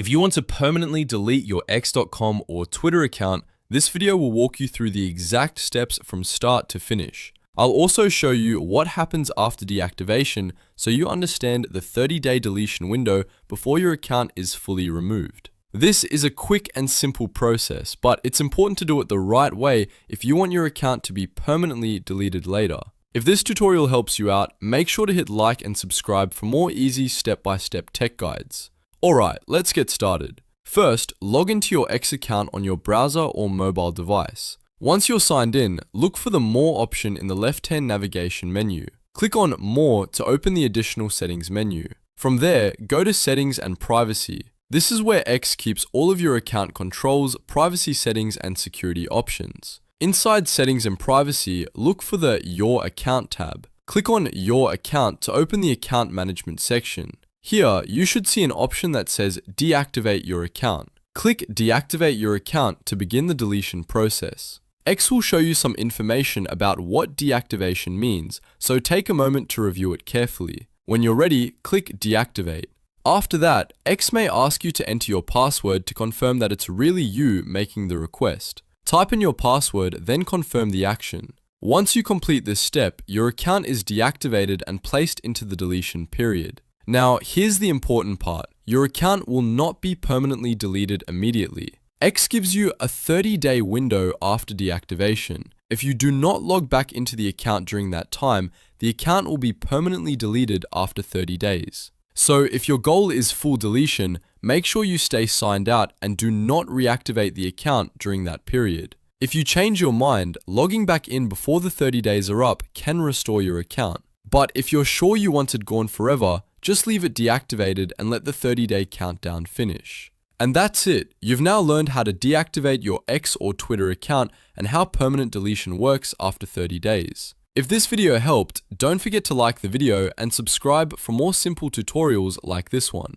If you want to permanently delete your x.com or Twitter account, this video will walk you through the exact steps from start to finish. I'll also show you what happens after deactivation so you understand the 30-day deletion window before your account is fully removed. This is a quick and simple process, but it's important to do it the right way if you want your account to be permanently deleted later. If this tutorial helps you out, make sure to hit like and subscribe for more easy step-by-step tech guides. Alright, let's get started. First, log into your X account on your browser or mobile device. Once you're signed in, look for the More option in the left-hand navigation menu. Click on More to open the additional settings menu. From there, go to Settings and Privacy. This is where X keeps all of your account controls, privacy settings, and security options. Inside Settings and Privacy, look for the Your Account tab. Click on Your Account to open the Account Management section. Here, you should see an option that says Deactivate your account. Click Deactivate your account to begin the deletion process. X will show you some information about what deactivation means, so take a moment to review it carefully. When you're ready, click Deactivate. After that, X may ask you to enter your password to confirm that it's really you making the request. Type in your password, then confirm the action. Once you complete this step, your account is deactivated and placed into the deletion period. Now, here's the important part. Your account will not be permanently deleted immediately. X gives you a 30-day window after deactivation. If you do not log back into the account during that time, the account will be permanently deleted after 30 days. So if your goal is full deletion, make sure you stay signed out and do not reactivate the account during that period. If you change your mind, logging back in before the 30 days are up can restore your account. But if you're sure you want it gone forever, just leave it deactivated and let the 30-day countdown finish. And that's it. You've now learned how to deactivate your X or Twitter account and how permanent deletion works after 30 days. If this video helped, don't forget to like the video and subscribe for more simple tutorials like this one.